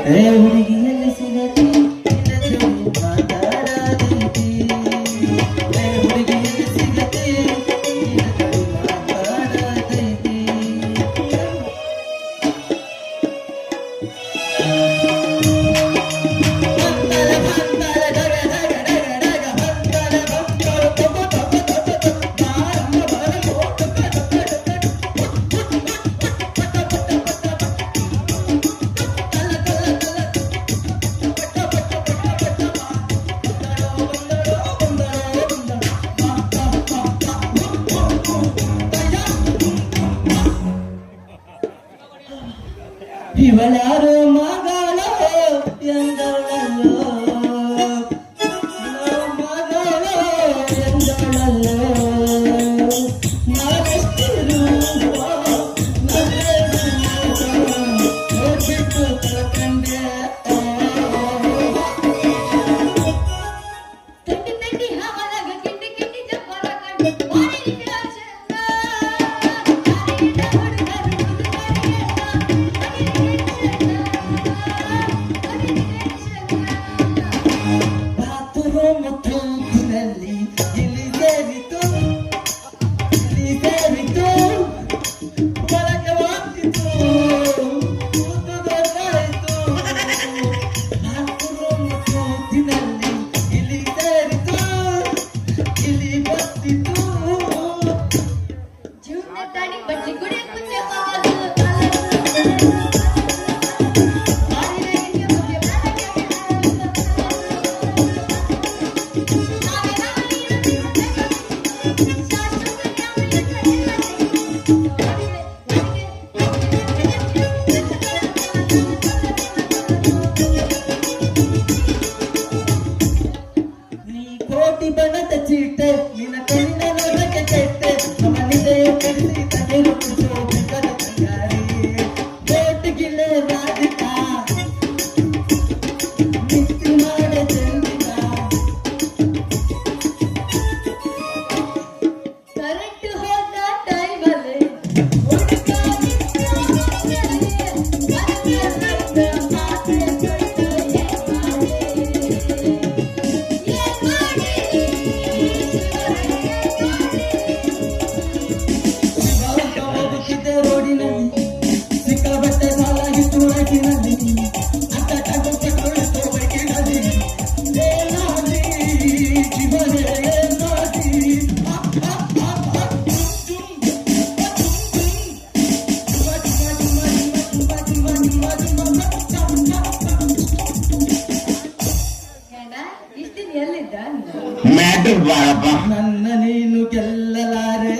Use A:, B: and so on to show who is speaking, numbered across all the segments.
A: ಹುಡುಗಿಯಲ್ಲಿ ಸಿಗತಿ ಮಾತಾಡದೈತಿ ಹುಡುಗಿಯಲ್ಲಿ ಸಿಗತಿ ಮಾತಾಡದೈತಿ ಇವಳ್ಯಾರೋ ಮಗಳೋ ಎಂದಳಲ್ಲೋ ಮಗಳೋ ಎಂದಳಲ್ಲೋ ನಾವೆಷ್ಟಿರುವ ನೋಡ್ಬಿಟ್ಟು ಕಂಡೆ ಬಣ್ಣದ ಚೀಟೆ ನಿನ್ನ ಕಣ್ಣಿನ ನೋಡಕ್ಕೆ ಕೆಟ್ಟೆ ಮನಿದೆಯ ಕಡಿಸಿ ತಗೆರು ಕುಡಿಸೋಬೇಕದ ತಂಗಾರಿ ಕೋಟಿಗಿಲೆ ರಾಧಿಕಾ ನಿತ್ತಿ ಮಾಡ ಚಂದಿಕ ಕರೆಂಟ್ ಹೋದ ಟೈಮಲ್ಲಿ ನನ್ನ ನೀನು ಗೆಲ್ಲಲಾರೆ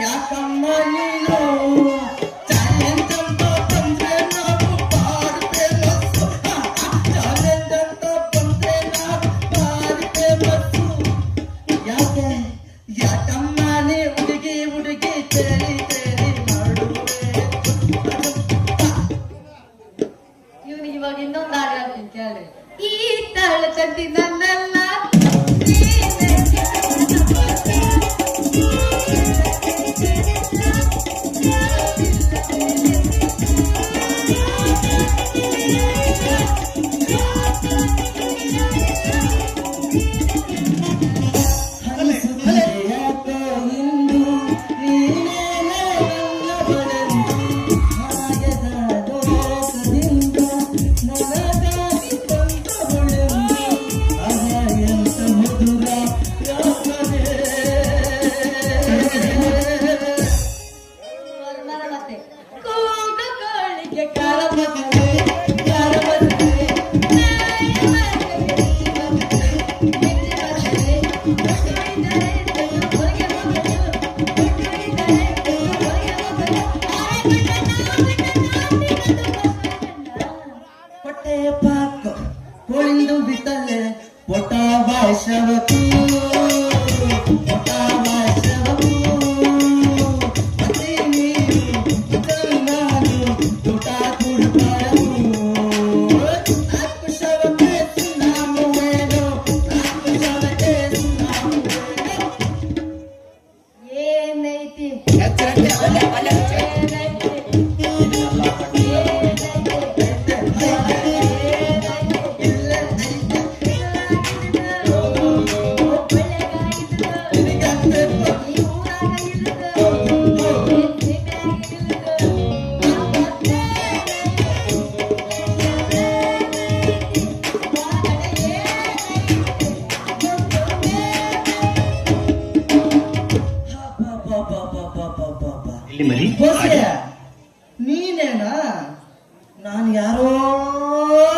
A: ಯಾಕಮ್ಮ ನೀನು ಚಾಲೆಂಜ್ ಅಂತ ಬಂದ್ರೆ ನಾವು ಬಾರಿ ಚಾಲೆಂಜ್ ಅಂತ ಬಂದ್ರೆ ನಾವು ಬಾರಿ ಯಾಕೆ ಯಾಕಮ್ಮ ನೀ ಹುಡುಗಿ ಹುಡುಗಿ ತೇಲಿ ತೇಲಿ ಮಾಡುವೆ
B: ಇವನಿಗೆ ಇವಾಗ ಇನ್ನೊಂದು ಹಾಡು ಹೇಳ್ತೀನಿ ಕೇಳಿ ಈ ತಾಳ ಚಡ್ಡಿ ನನ್ನಲ್ಲ
A: ಹನಿಸುತ್ತಿದೆಯಾಕೋ ಇಂದು ನೀನೇನೆ
C: ಇಲ್ಲಿ ಮರಿ
A: ನೀನೇನಾ? ನಾನು ಯಾರೋ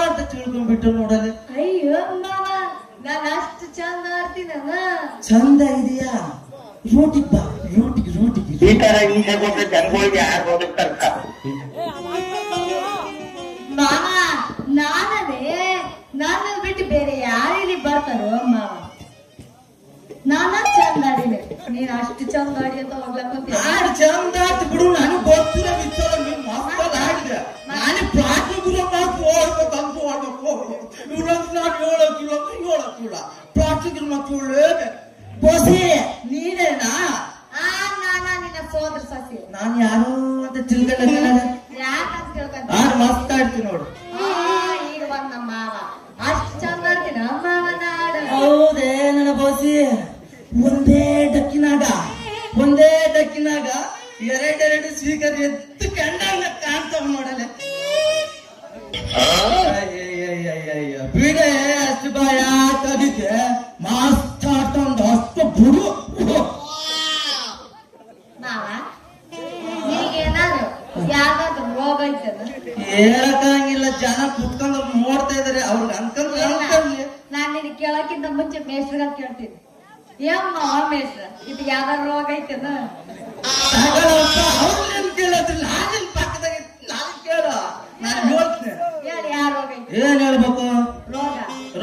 A: ಅಂತ ತಿಳ್ಕೊಂಡ್ಬಿಟ್ಟು ನೋಡಲೆ.
B: ಅಯ್ಯೋ ಮಾವ ನಾನು ಅಷ್ಟು ಚಂದ ಆಡ್ತೀನಮ್ಮ.
A: ಚಂದ ಇದೆಯಾ? ರೋಟಿಗೆ ಬಾ, ರೋಟಿಗೆ
C: ಈ ತರ ಹಿಂಸೆ ಕೊಟ್ಟು ಜನಗಳಿಗೆ ಯಾರು ಓದಿಸ್ತಾರ?
B: ಮಾವ ನಾನೇ ನನ್ನ ಬಿಟ್ಟು ಬೇರೆ ಯಾರಿಲ್ಲಿ ಬರ್ತಾರೋ ಮಾವ. ನಾನ ಚಂದ ಆಡಿದೆ, ನೀನ್ ಅಷ್ಟು ಚಂದ ಆಡಿ ಅಂತ ಹೋಗ್ಲಕ್ಕೊಂತೀಯ.
A: ಆಡ್ ಚಂದ ಆಯ್ತು ಬಿಡು, ನನಗೆ ಗೊತ್ತಿಲ್ಲ ವಿಚಾರ. ನೀನ್ ಮಕ್ಕಳು ಆಡಿದೆ, ನಾನು ಪ್ಲಾಸ್ಟಿಕ್ ಮಾತು ಓಡ್ಬೇಕು ಅಂತ ಓಡ್ಬೇಕು. ಇವ್ರಂತ ನಾನು 7 ಕಿಲೋ ಪ್ಲಾಸ್ಟಿಕ್ ಮಾತು ಒಳ್ಳೇಬೇಕು. ಬೋಸಿ ನೀನೇನಾ?
B: ನಾನ ನಿನ್ನ ಸೋದರ ಸಸಿ.
A: ನಾನು ಯಾರು ಅಂತ ತಿಳ್ಕೊಂಡ
B: ಯಾಕಂತ ಕೇಳ್ಕೊಂತ
A: ಆಡ್ ಮಸ್ತ್ ಆಡ್ತೀನಿ ನೋಡು.
B: ಈಗ ಬಂದ ಮಾವ ಅಷ್ಟು ಚಂದ ಆಡ್ತೀನ ಮಾವನ ಆಡ.
A: ಹೌದೇ ನನ್ನ ಬೋಸಿ? ಒಂದೇ ಡಕ್ಕಿನಾಗ ಎರಡೆರಡು ಸ್ವೀಕರ್ ಎದ್ದು ಕಂಡಂಗ ಕಾಣ್ತಾವ ನೋಡಲೆ. ಬೀಡ ಅಷ್ಟು ಬಾಯ ತೆಗಿತೆ ಮಸ್ತ್ ಆಡ್ತಂದು ಅಷ್ಟು ಬುಡು.
B: ಮಾವ ನಿನಗೇನಾದ್ರು ಯಾವ್ದಾದ್ರು ರೋಗ ಐತದ?
A: ಹೇಳಕ್ಕಾಗಿಲ್ಲ, ಜನ ಕುತ್ಕೊಂಡು ನೋಡ್ತಾ ಇದಾರೆ. ಅವ್ರಿಗೆ ಅನ್ಕೊಂಡ್ರೆ
B: ನಾನ್ ನಿನ್ ಕೇಳಕ್ಕಿಂತ ಮುಂಚೆ ಮೇಸ್ಟ್ರಿಗ ಕೇಳ್ತೀನಿ. ಏನ್ ಮಾವ ಮೇಸ್ಟ್ರ ಇದು ಯಾವ್ದಾದ್ರು ರೋಗ ಐತದ?
A: ಅವ್ರೇನ್ ಕೇಳೋದ್ರ, ನಾನೇನ್ ಪಕ್ಕದಾಗ ನಾನು ಕೇಳ, ನಾನು ಹೇಳ್ತೇನೆ.
B: ಹೇಳಿ ಯಾವ ರೋಗ ಐತಿ?
A: ಏನ್ ಹೇಳ್ಬೇಕು?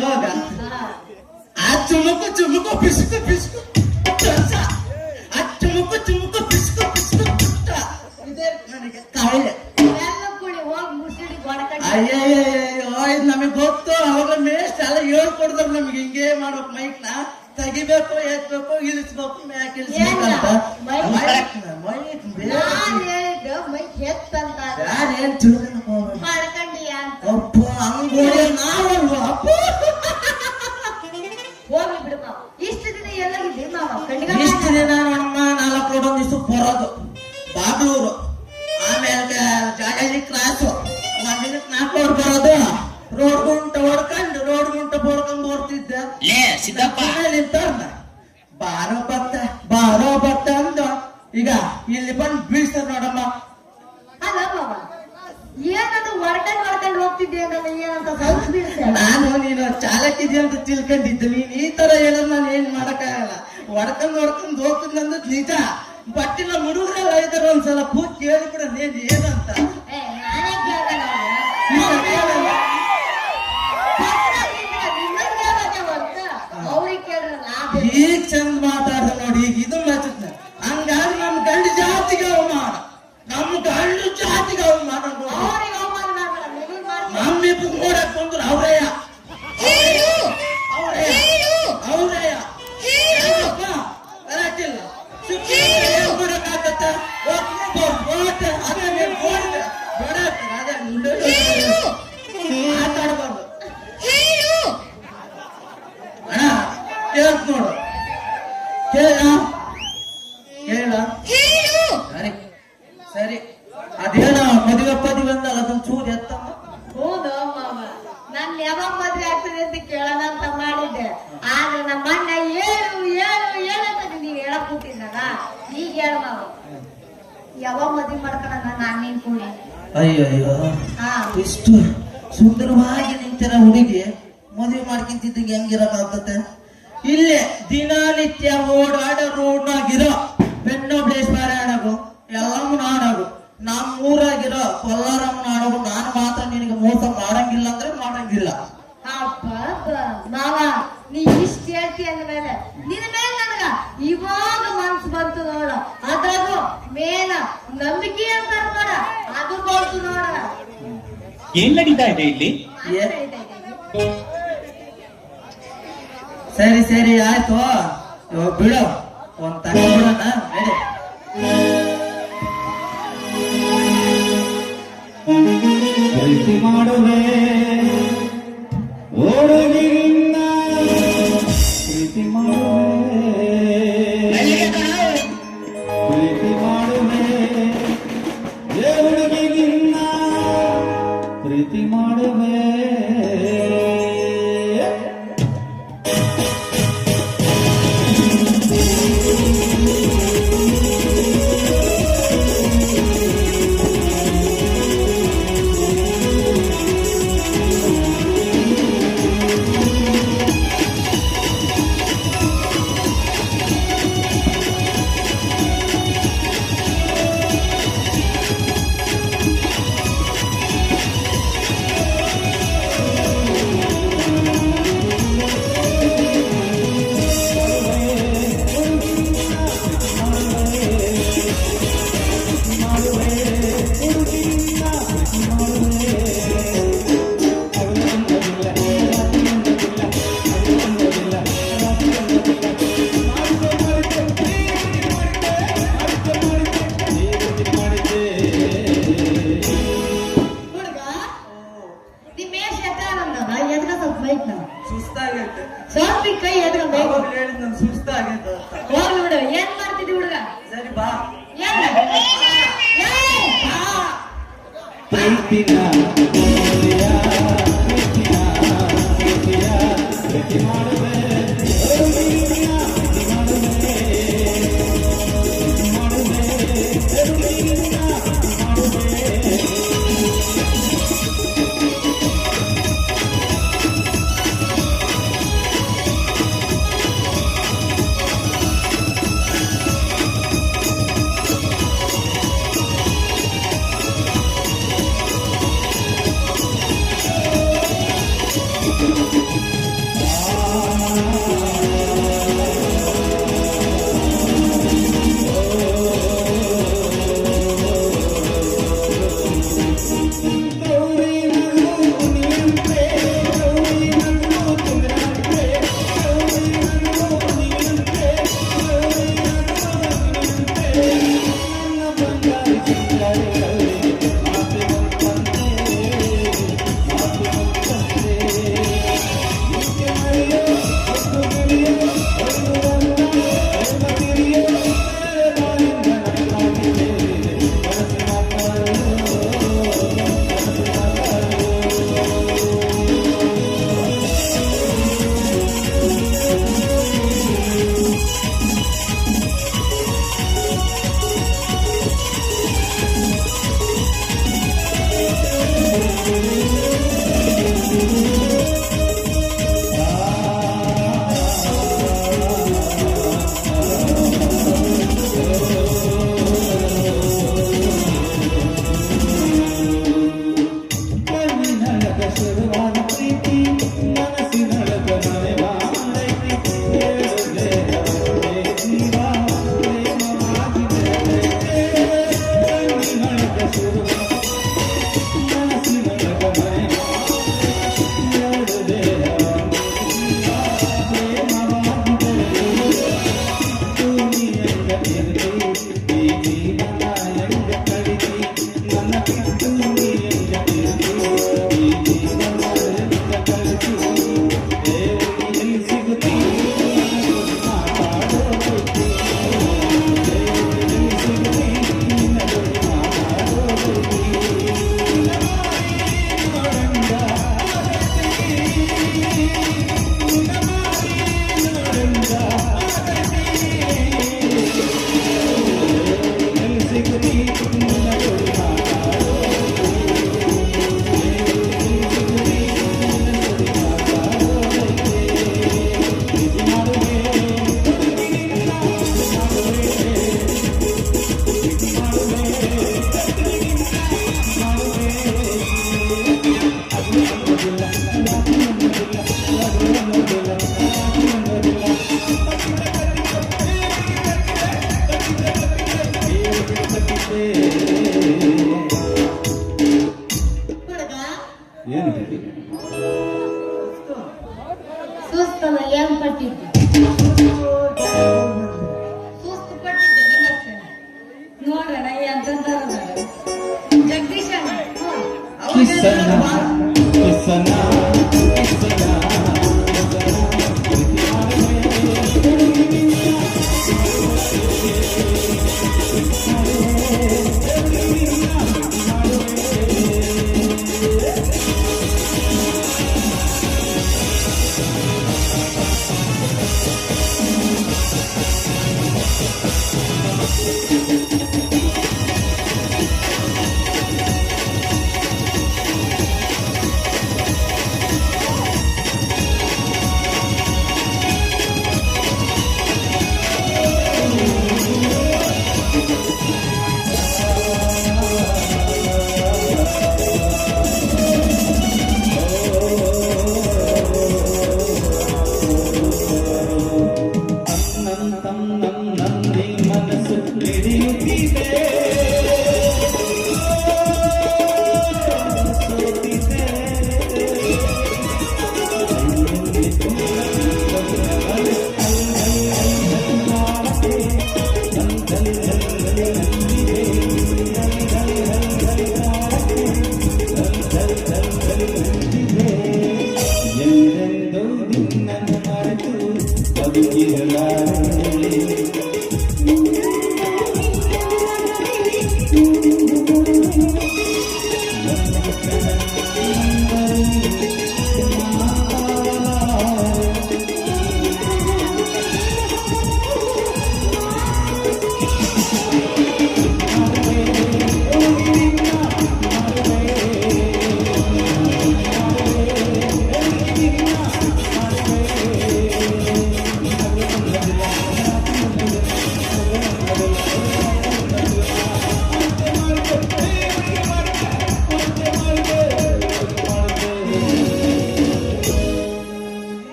B: ರೋಗ
A: ಆ ಚುಮುಕು ಪಿಸ್ಕು ಕೆಲಸ. ಆ ಚುಮುಕು ಪಿಸ್ಕು ಪುಟ್ಟ. ಇದೇ ನನಗೆ ಕಾಯಿಲೆ.
B: ಎಲ್ಲ ಕೂಡಿ ಹೋಗಿ ಮುಸಿಡಿ ಗೊಡಕಟ್ಟಿ.
A: ಅಯ್ಯಯ್ಯೋ, ಇದು ನಮಗ್ ಗೊತ್ತು. ಅವಾಗ ಮೇಸ್ಟ್ ಎಲ್ಲ ಹೇಳ್ಕೊಡ್ತಾರೆ ನಮ್ಗೆ, ಹಿಂಗೆ ಮಾಡ್ಬೇಕು. ಮೈಕ್ ನ ತೆಗಿಬೇಕು, ಎತ್ಬೇಕು, ಇಳಿಸ್ಬೇಕು, ಮ್ಯಾಕ್ ಇಳಿಸ್ಬೇಕು ಅಂತ.
B: ನಾನ್ ಹೇಳಿದ್ದು ಮೈ ಹೆತ್ತಂತ
A: ಯಾರೇನ್ ತಿಳ್ಕೊಂಡ್ ಹೋಗ್ಬೇಕು.
B: ಮಾಡ್ಕೊಂಡಿಯ ಅಂತ.
A: ಅಪ್ಪ ಹಂಗೋಡಿ ನಾವಲ್ವಾ ಅಪ್ಪ.
B: ಹೋಗ್ಲಿ ಬಿಡು ಮಾವ. ಇಷ್ಟು ದಿನ ಎಲ್ಲಾಗಿದ್ದೆ ಮಾವ?
A: ಇಷ್ಟು ದಿನ ನೋಡಮ್ಮ 4 ರೋಡ್ ಒಂದ್ ದಿವ್ಸ ಬರೋದು ಬಾಗ್ಲೂರು, ಆಮೇಲೆ ಜಾಗಲಿ ಕ್ರಾಸು, ಒಂದಿನಕ್ಕೆ 4 ರೋಡ್ ಬರೋದು. ರೋಡ್ ಗುಂಟ ಹೊಡ್ಕೊಂಡು ಬರ್ತಿದ್ದೆ.
C: ಸಿದ್ದಪ್ಪ
A: ನಿಂತವ್ರನ್ನ ಬಾರೋ ಬತ್ತ ಅಂದ. ಈಗ ಇಲ್ಲಿ ಬಂದು ಬೀಳ್ತಾರೆ ನೋಡಮ್ಮ.
B: ಅಲ್ಲ ಮಾವ ಏನದು ಹೊಡ್ಕೊಂಡು ಹೋಗ್ತಿದ್ದೆ ಅಂದ್ರೆ ಏನಂತ ಸೌತ್ ಬೀಳ್ತೇನೆ.
A: ನಾನು ನೀನು ಚಾಲಕಿದ್ಯ ಅಂತ ತಿಳ್ಕೊಂಡಿದ್ದೆ. ನೀನ್ ಈ ತರ ಹೇಳೋದ್ ನಾನು ಏನ್ ಮಾಡಕ್ಕಾಗಲ್ಲ. ಹೊಡ್ಕೊಂಡು ಹೋಗ್ತಿದ್ನಂದ್ ನಿಜ. ಬಟ್ಟಿನ ಮುಡುಗರೆಲ್ಲ ಇದಾರೆ, ಒಂದ್ಸಲ ಕೂತ್ ಕೇಳಿಬಿಡ ನೀನ್ ಏನಂತ.
B: ನಾನೇ ಕೇಳ್ದೆ ಅವ್ರಿಗೆ ಕೇಳ್ರಲ್ಲ.
A: ಈಗ ಚಂದ ಮಾತಾಡ್ದ ನೋಡಿ. ಈಗ ಇದು ಮಾತಾಡ್ತ ಹಂಗಾಗಿ ನಮ್ ಗಂಡು ಜಾತಿಗೆ ಅವಮಾನ,
B: ಅವ್ರಿಗೆ ಅವಮಾನ ಮಾಡ್ಬೇಡ, ನಿನಗ್ ಮಾಡ್ಬೇಡ.
A: ನಮ್ಮಿಬ್ಬರು ನೋಡಕ್ ಬಂದ್ರು ಅವ್ರಯ್ಯ ಬರಕ್ಕಿಲ್ಲ. ನೋಡಕ್ಕಾಗತ್ತ ಮಾತಾಡ್ಬಾರ್ದು. ಅಣ್ಣ ಕೇಳ್ತ ನೋಡು, ಕೇಳ ಸರಿ. ಅದೇನ ಮದುವೆ ಅಂದಲ್ಲ, ಅದೊಂದು ಚೂರು ಎತ್ತಮ್ಮ.
B: ಹೌದು ಮಾವ, ನನ್ ಯಾವಾಗ ಮದ್ವೆ ಆಗ್ತದೆ ಅಂತ ಕೇಳೋಣ ಅಂತ ಮಾಡಿದ್ದೆ. ಆದ್ರೆ ನಮ್ಮ ಅಣ್ಣ ಹೇಳು ಅಂತ ನೀವ್ ಹೇಳಕ್ ಕೂತಿದ್ದಾಗ ಈಗ ಹೇಳ ಮಾವ, ಯಾವಾಗ ಮದ್ವೆ ಮಾಡ್ಕೊಳಂಗ ನಾನ್ ನೀನ್ ಕೂಡಿ.
A: ಅಯ್ಯಯ್ಯೋ, ಇಷ್ಟು ಸುಂದರವಾಗಿ ನಿಂತಿರ ಹುಡುಗಿ ಮದುವೆ ಮಾಡ್ಕೊಂತಿದ್ದಂಗೆ ಹೆಂಗಿರಕ್ಕಾಗ್ತತೆ? ಇಲ್ಲೇ ದಿನನಿತ್ಯ ಓಡಾಡ ರೋಡ್ನಾಗಿರೋ ಬೆನ್ನೊಬ್ಳೇಶ್ವರ ಆಡಗು, ಎಲ್ಲಮ್ಮನ ಆಡಗು, ನಮ್ಮೂರಾಗಿರೋ ಕೊಲ್ಲಾರಮ್ಮನ ಆಡಗು. ನಾನು ಮಾತ್ರ ನಿನಗೆ ಮೋಸ ಮಾಡಂಗಿಲ್ಲ ಅಂದ್ರೆ ಮಾಡಂಗಿಲ್ಲ.
B: ಮಾವ ನೀ ಇಷ್ಟ ಹೇಳ್ತಿ ಅಂದ್ಮೇಲೆ ನಿನ್ನ ಮೇಲೆ ನನಗ ಇವಾಗ ಮನ್ಸು ಬಂತು ನೋಡ. ಅದ್ರಾಗು ಮೇನ ನಂಬಿಕೆ ಅಂತ ನೋಡ, ಅದು ಬಂತು ನೋಡ.
C: ಏನ್ ನಡೀತಾ ಇದೆ ಇಲ್ಲಿ?
A: ಸರಿ ಆಯ್ತು, ಇವಾಗ ಬಿಡು, ಒಂದ್ ತಗೊಂಡ್ಬಿಡೋಣ. ನಡಿ.
D: ಪ್ರೀತಿ ಮಾಡುವೆ ಹುಡುಗಿಯಿಂದ ಪ್ರೀತಿ ಮಾಡುವೆ ಪ್ರೀತಿ ಮಾಡುವೆ ಹುಡುಗಿಯಿಂದ ಪ್ರೀತಿ ಮಾಡುವೆ
B: ಹುಡುಗ ನಿಮ್ಮೇಶ್ ಎತ್ತಾನಂದನ ಎದ್ಗ ಸ್ವಲ್ಪ ಬೈಕ್ ನಾವು
A: ಸುಸ್ತಾಗೈತೆ
B: ಸ್ವಲ್ಪ ಈ ಕೈ ಎದ್ಗ ಬೈಕ್
A: ಅವಾಗ ಹೇಳಿದ್ ನಂಗೆ ಸುಸ್ತಾಗೈತೆ ಅಂತ.
B: ಹೋಗ್ಲಿ ಬಿಡು ಏನ್ ಮಾಡ್ತಿದ್ದಿ ಹುಡುಗ
A: ಸರಿ ಬಾ
B: ಏನ್
D: ಪ್ರೀತಿನ ಪ್ರೀತಿಯ ಪ್ರೀತಿಯ ಪ್ರೀತಿಯ ಪ್ರೀತಿ ಮಾಡುವೆ ಹುಡುಗಿಯ ಪ್ರೀತಿ ಮಾಡುವೆ ಪ್ರೀತಿ ಮಾಡುವೆ ಹುಡುಗಿಯ ಪ್ರೀತಿ ಮಾಡುವೆ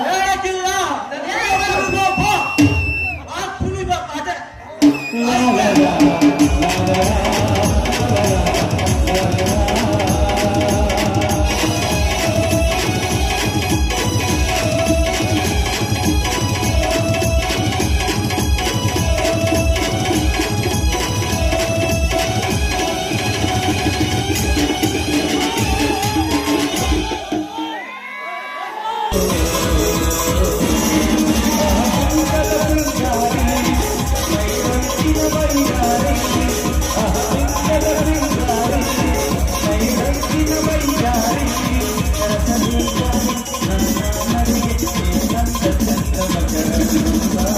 A: ಹೇಳಕ್ಕಿಲ್ಲ ಆ ಕುಣಿಬೇಕು ಅದೇ
D: Thank you.